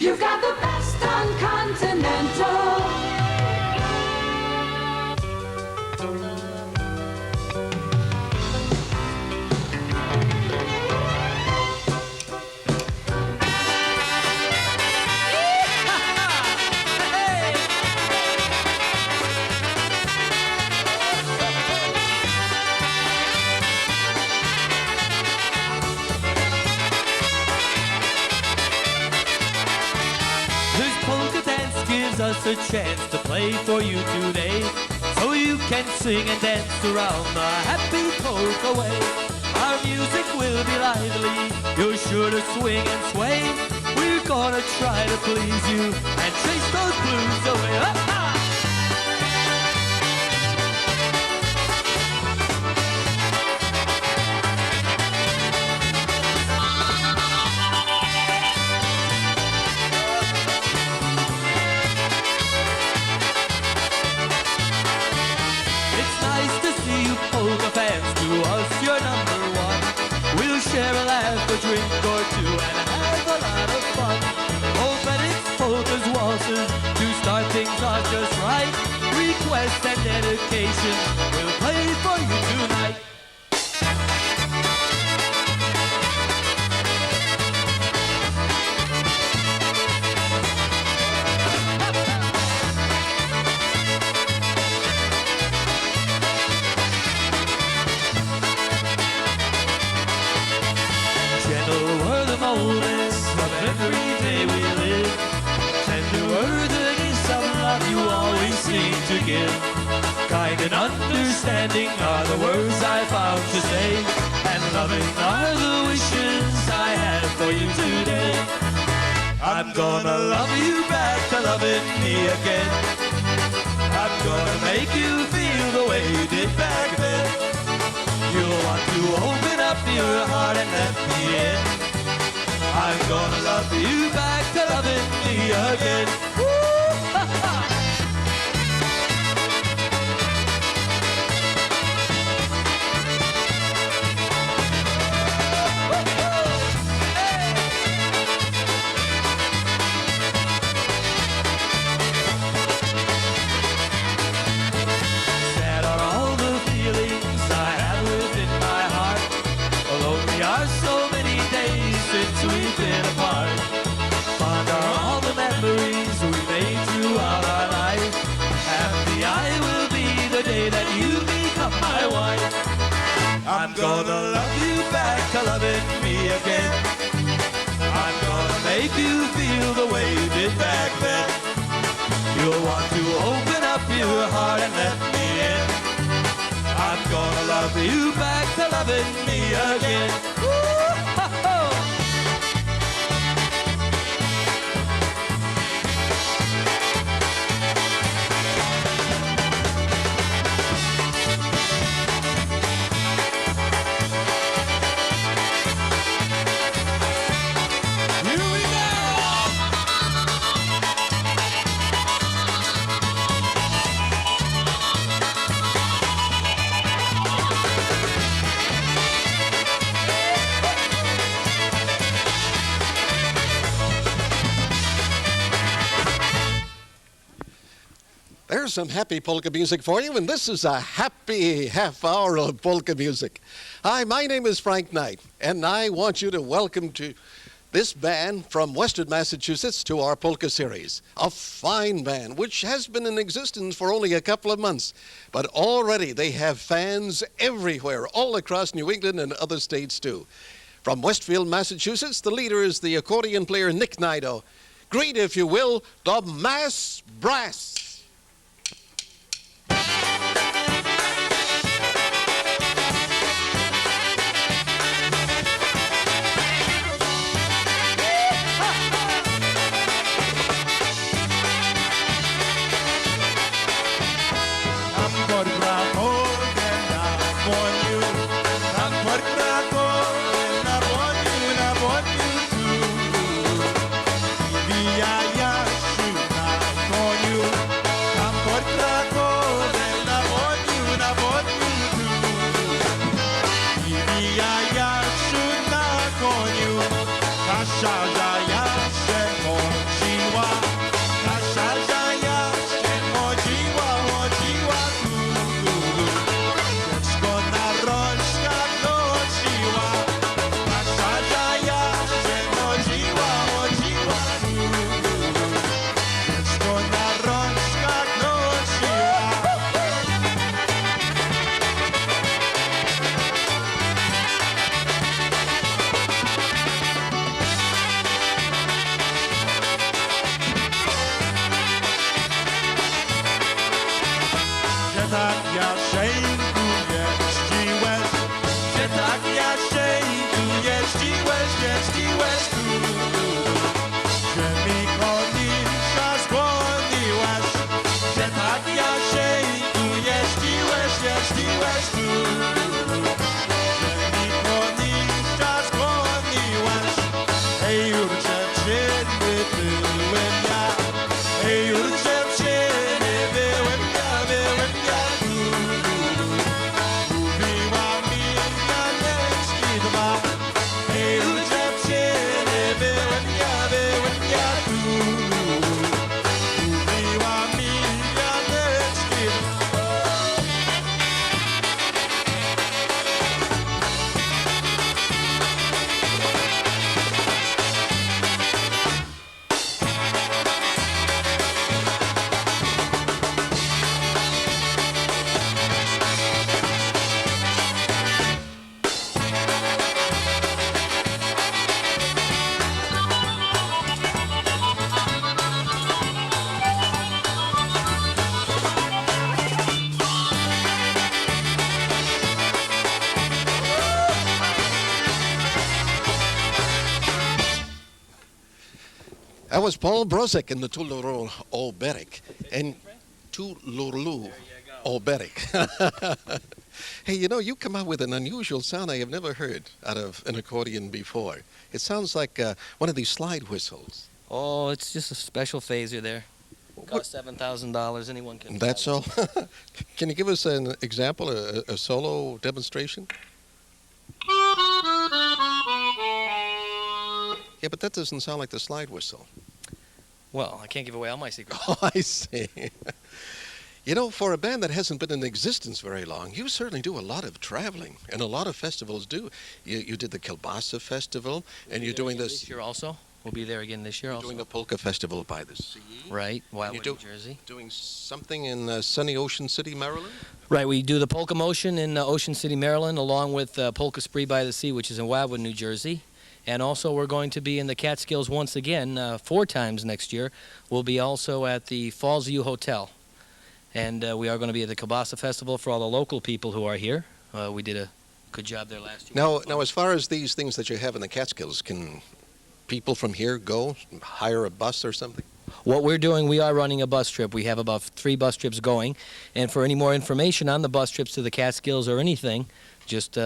You've got the best on Continental. Us a chance to play for you today, so you can sing and dance around the happy polka way. Our music will be lively, you're sure to swing and sway. We're gonna try to please you and chase those blues away. Ha-ha! Polka fans, to us you're number one. We'll share a laugh, a drink or two, and have a lot of fun. Oh, but it's polkas, waltzes, to start things off just right. Request and dedication, we'll play for you tonight. Of every day we live, tender were the gifts of love you always seem to give. Kind and understanding are the words I found to say, and loving are the wishes I have for you today. I'm gonna love you back to loving me again. I'm gonna make you feel the way you did back then. You'll want to open up your heart and let me in. I'm gonna love you back to loving me again. Woo! Sad are all the feelings I have within my heart. Lonely are so many days since we've been apart. Fond are all the memories we made throughout our life. Happy I will be the day that you become my wife. I'm gonna love you back to loving me again. I'm gonna make you feel the way you did back then. You'll want to open up your heart and let me in. I'm gonna love you back to loving me again. Woo-ho-ho! There's some happy polka music for you, and this is a happy half hour of polka music. Hi, my name is Frank Knight, and I want you to welcome to this band from Western Massachusetts to our polka series. A fine band, which has been in existence for only a couple of months, but already they have fans everywhere, all across New England and other states too. From Westfield, Massachusetts, the leader is the accordion player Nick Nido. Greet, if you will, the Mass Brass. Yeah, yeah, shoot, I'm on you. That was Paul Brozek in the Tuluru Oberik. And Tuluru Oberik. Hey, you know, you come out with an unusual sound I have never heard out of an accordion before. It sounds like one of these slide whistles. Oh, it's just a special phaser there. Costs $7,000. Anyone can. That's all? Can you give us an example, a solo demonstration? Yeah, but that doesn't sound like the slide whistle. Well, I can't give away all my secrets. Oh, I see. You know, for a band that hasn't been in existence very long, you certainly do a lot of traveling, and a lot of festivals do. You did the Kielbasa Festival, and you're doing this year also. We'll be there again this year also. Doing the Polka Festival by the sea. Right, Wildwood, New Jersey. Doing something in sunny Ocean City, Maryland? Right, we do the Polka Motion in Ocean City, Maryland, along with Polka Spree by the Sea, which is in Wildwood, New Jersey. And also we're going to be in the Catskills once again, 4 times next year. We'll be also at the Falls View Hotel. And we are going to be at the Kielbasa Festival for all the local people who are here. We did a good job there last year. Now, as far as these things that you have in the Catskills, can people from here go, hire a bus or something? What we're doing, we are running a bus trip. We have about 3 bus trips going. And for any more information on the bus trips to the Catskills or anything, just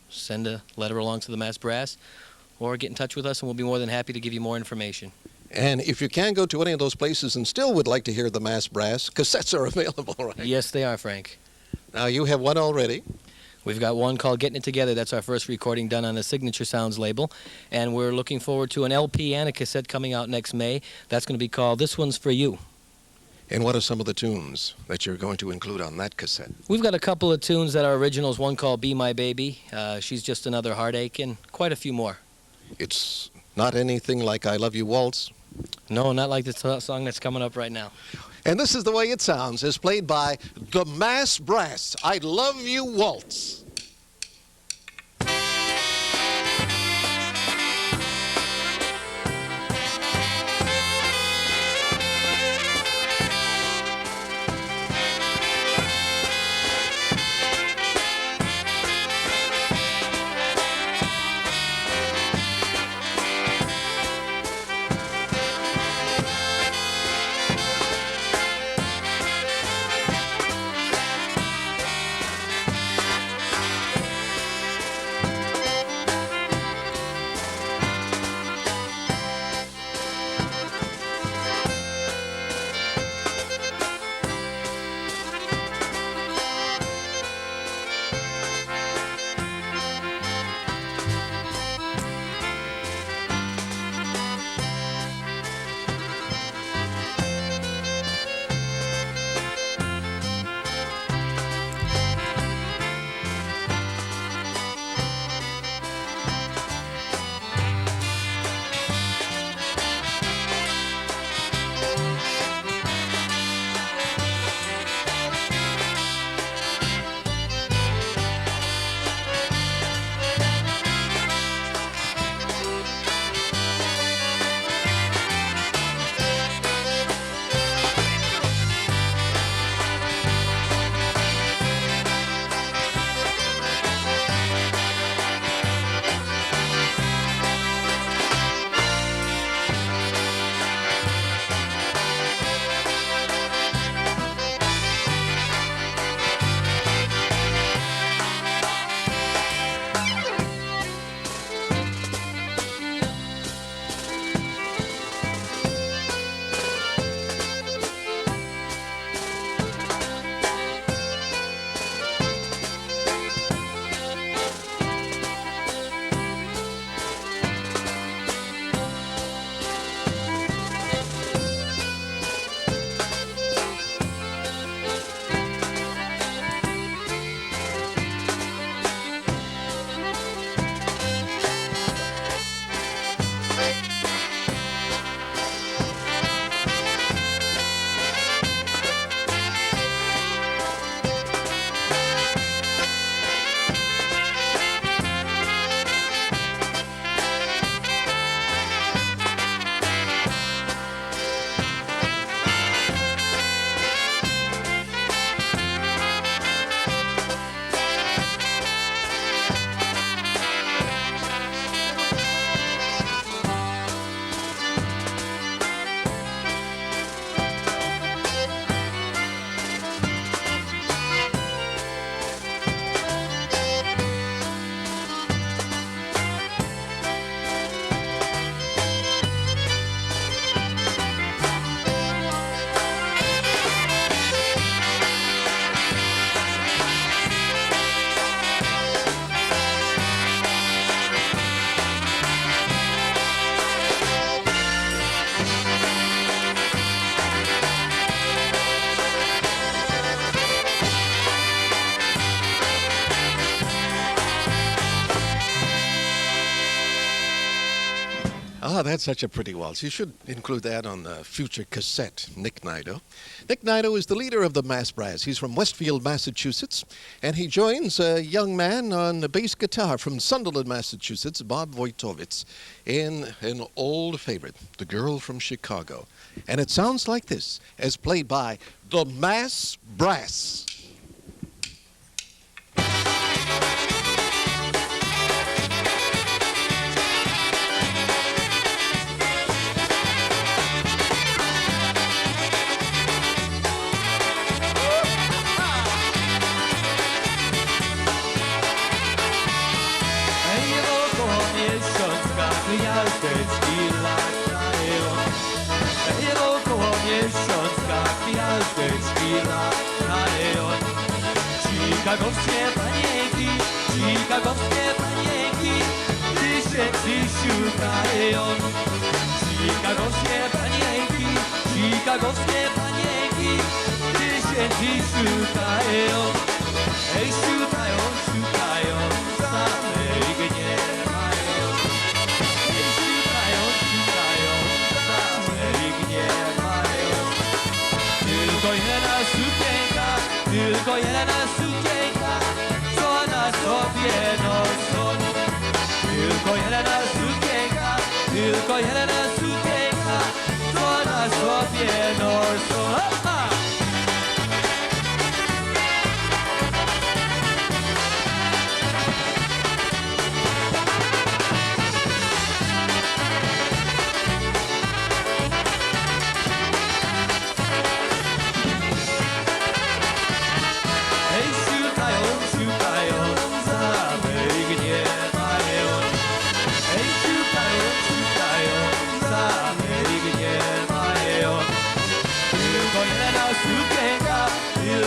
send a letter along to the Mass Brass or get in touch with us, and we'll be more than happy to give you more information. And if you can go to any of those places and still would like to hear the Mass Brass, cassettes are available, right? Yes, they are, Frank. Now, you have one already. We've got one called Getting It Together. That's our first recording done on the Signature Sounds label. And we're looking forward to an LP and a cassette coming out next May. That's going to be called This One's For You. And what are some of the tunes that you're going to include on that cassette? We've got a couple of tunes that are originals, one called Be My Baby, She's Just Another Heartache, and quite a few more. It's not anything like I Love You Waltz? No, not like the song that's coming up right now. And this is the way it sounds, as played by the Mass Brass, I Love You Waltz. that's such a pretty waltz. You should include that on the future cassette, Nick Nido. Nick Nido is the leader of the Mass Brass. He's from Westfield, Massachusetts, and he joins a young man on the bass guitar from Sunderland, Massachusetts, Bob Wojtowicz, in an old favorite, The Girl from Chicago. And it sounds like this, as played by the Mass Brass. Chicagowskie panienki, chicagowskie panienki, tysięcy szukają. Chicagowskie panienki, chicagowskie panienki, tysięcy szukają. Ej, szukają, szukają, samej nie mają. Ej, szukają, szukają, samej nie mają. Tylko jedna sukienka, tylko jedna sukienka, co na sobie noszą. Tylko jedna sukienka, tylko jedna sukienka, co na sobie noszą. Ha!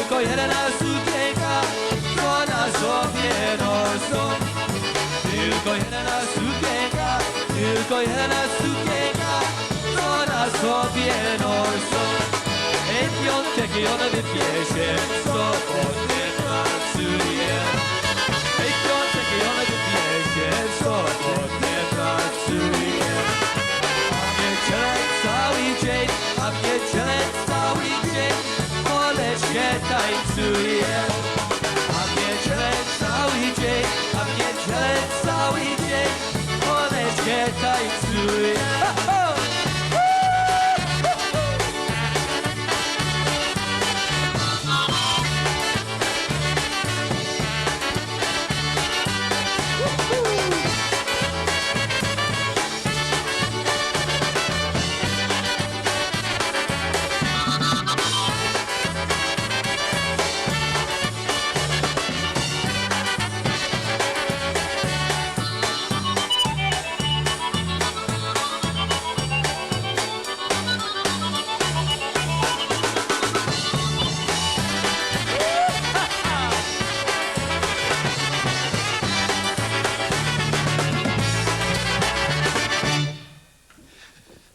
Tylko jedna sukienka, co na sobie noszą. Tylko jedna sukienka, tylko jedna sukienka, co na sobie noszą. Ej, piątek i ona wypie się, w sobotę pracuje. Ej, piątek i ona wypie się, w sobotę pracuje. A w niedzielę cały dzień, a w niedzielę cały dzień, się tańcuje. A w niedzielę cały dzień, a w niedzielę cały dzień, one się tańcuje.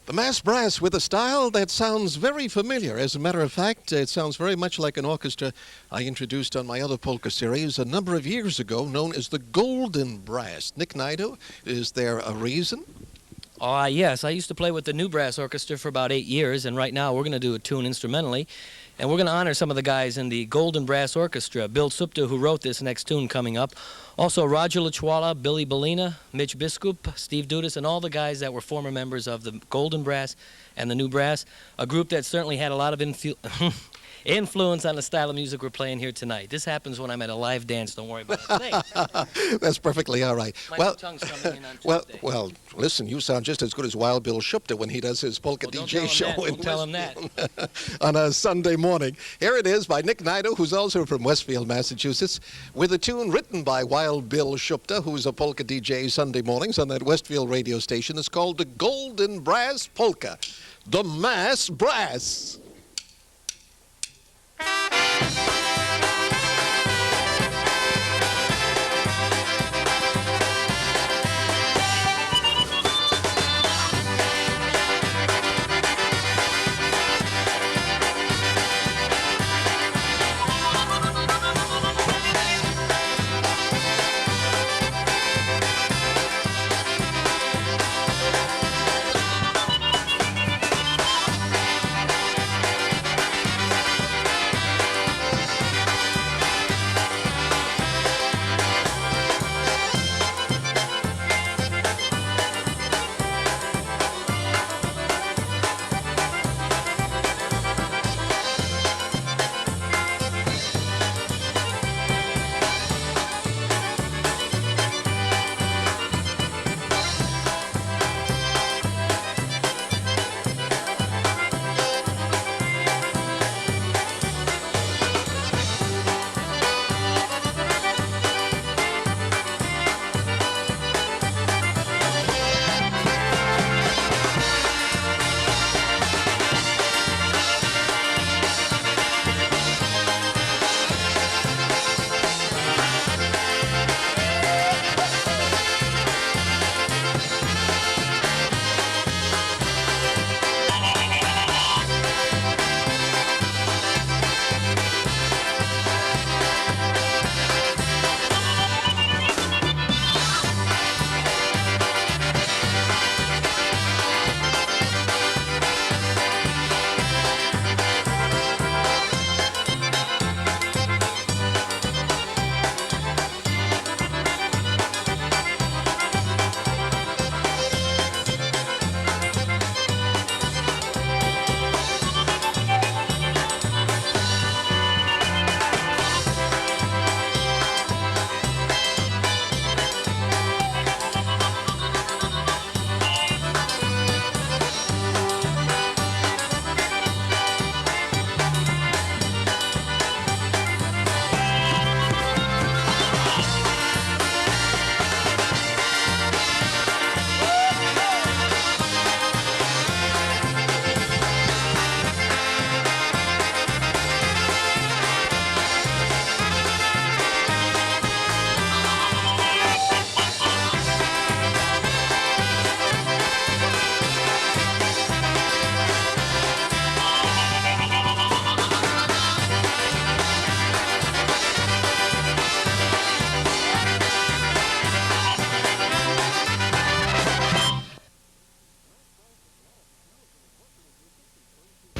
The Mass Brass with a style that sounds very familiar. As a matter of fact, it sounds very much like an orchestra I introduced on my other polka series a number of years ago, known as the Golden Brass. Nick Nido, is there a reason? Yes, I used to play with the New Brass Orchestra for about 8 years, and right now we're going to do a tune instrumentally. And we're going to honor some of the guys in the Golden Brass Orchestra. Bill Supta, who wrote this next tune coming up. Also Roger Lachwala, Billy Bellina, Mitch Biskup, Steve Dudas, and all the guys that were former members of the Golden Brass and the New Brass. A group that certainly had a lot of influence on the style of music we're playing here tonight. This happens when I'm at a live dance. Don't worry about it. That's perfectly all right. My tongue's coming in on Tuesday. Well, listen, you sound just as good as Wild Bill Shupta when he does his polka DJ show. Don't tell him that. On a Sunday morning. Here it is by Nick Nido, who's also from Westfield, Massachusetts, with a tune written by Wild Bill Shupta, who's a polka DJ Sunday mornings on that Westfield radio station. It's called the Golden Brass Polka, the Mass Brass.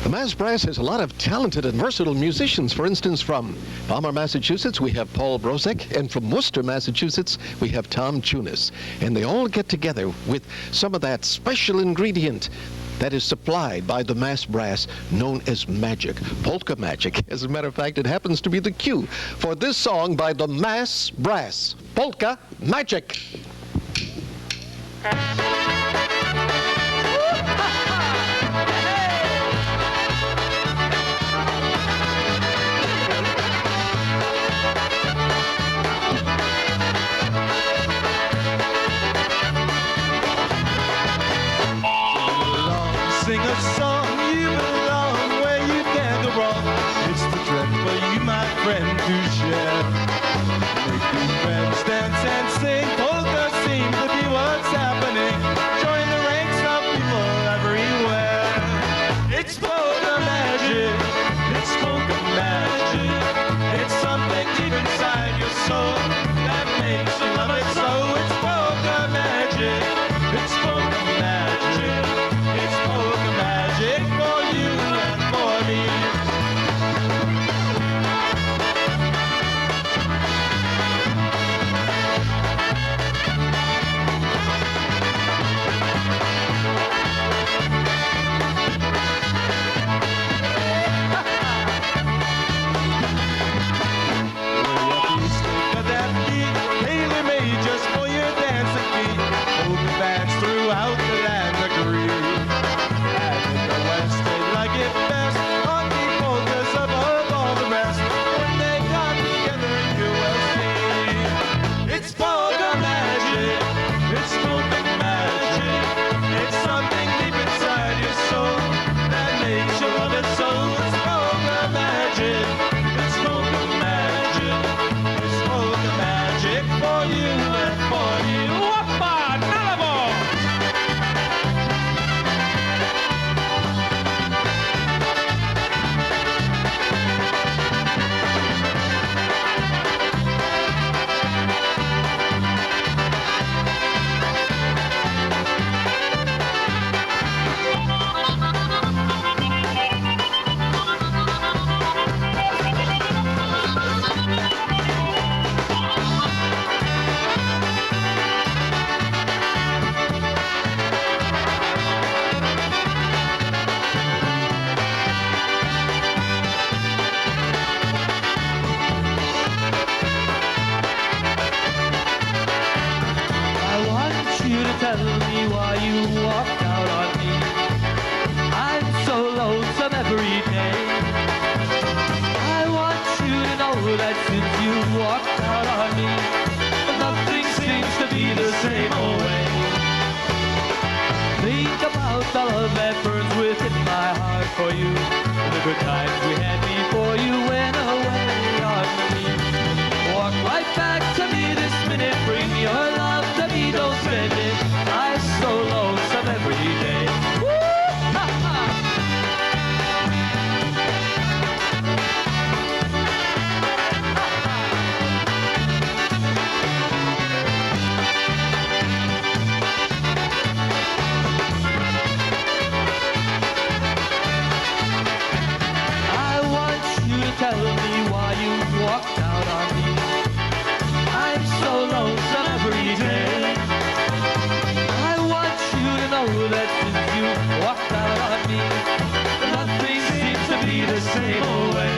The Mass Brass has a lot of talented and versatile musicians. For instance, from Palmer, Massachusetts, we have Paul Brozek, and from Worcester, Massachusetts, we have Tom Tunis. And they all get together with some of that special ingredient that is supplied by the Mass Brass, known as magic, polka magic. As a matter of fact, it happens to be the cue for this song by the Mass Brass, Polka Magic. Sing a song, you belong where you can't go wrong. It's the dread for you, my friend, to share. Make new friends dance and sing. Polka seems to be what's happening. Join the ranks of people everywhere. It's polka magic. It's polka magic. It's something deep inside your soul that makes you love it so. It's polka magic. It's polka magic. It's polka magic for you and for me. Tailor-made just for your dancing feet. Polka bands throughout the land agree. And in the West they like it best. Honky polkas above all the rest. When they got together you will see. It's polka magic. It's polka magic. It's something deep inside your soul that makes you love it so. It's polka magic. It's polka magic. It's polka magic for you and for you. Whoppa, Nalabo! I want you to tell me why you walked out on me. I'm so lonesome every day. I want you to know that since you walked out on me, nothing seems to be the same old way. Think about the love that burns within my heart for you, the good times we had before you went away on me. Walk right back to me this minute, bring your love to me, don't spend it. I'm so lonesome every day. Woo! Ha, ha. I want you to tell me why you walked out on me. I'm so lonesome every day. I want you to know that since you walked out on me, nothing seems to be the same old way.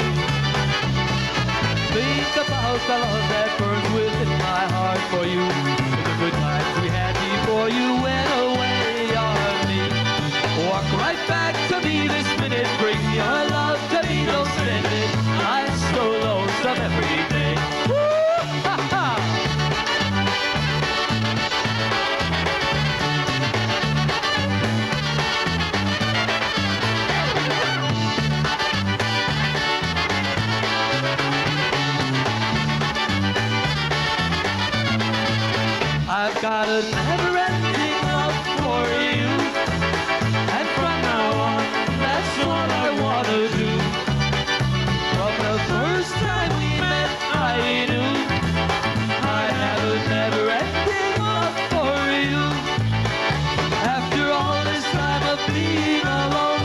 Think about the love that burns within my heart for you, the good times we had before you went away on me. Walk right back to me this minute, bring your love to me, don't spend it. I'm so lonesome every day. Woo! Ha, ha. I've got a never-ending love for you, and from now on, that's what I want to do. From the first time we met, I knew I have a never-ending love for you. After all this time of being alone,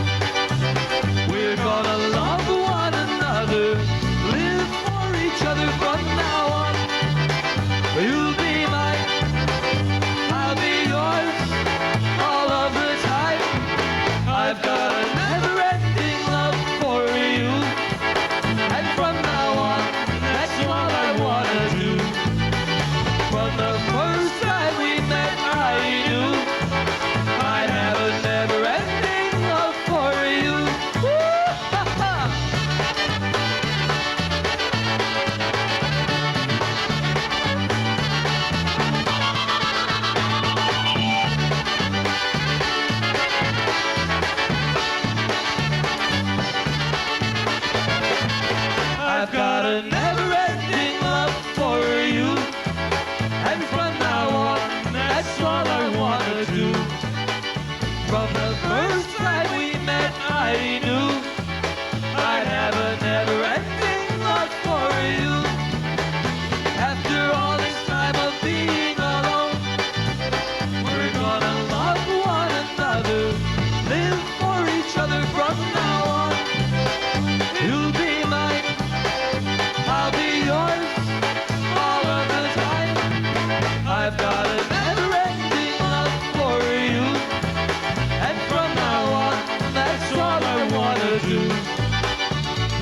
the truth.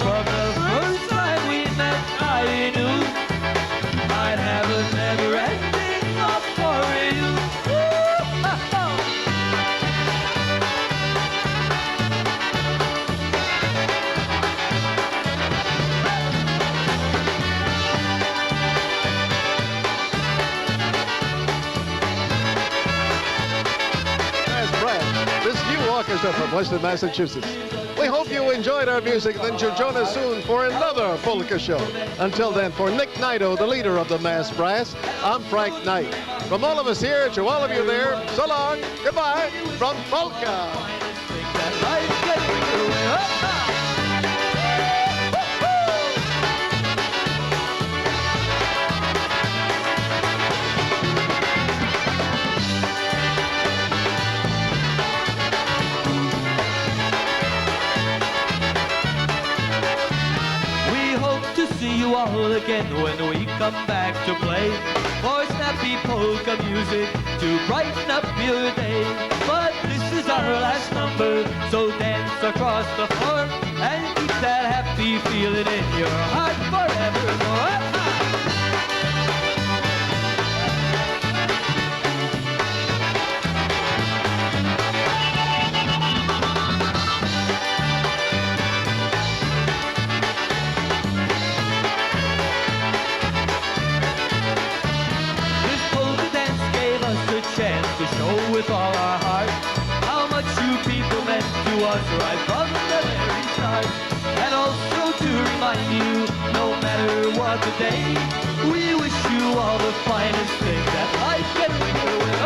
From the first time we met, I knew I'd have a never-ending love for you. This new orchestra from Western Massachusetts. We hope you enjoyed our music, then you'll join us soon for another polka show. Until then, for Nick Nido, the leader of the Mass Brass, I'm Frank Knight. From all of us here to all of you there, so long, goodbye, from Polka. See you all again when we come back to play for snappy polka music to brighten up your day. But this is our last number, so dance across the floor and keep that happy feeling in your heart forevermore. To show with all our heart how much you people meant to us right from the very start. And also to remind you, no matter what the day, we wish you all the finest thing that life can bring your way.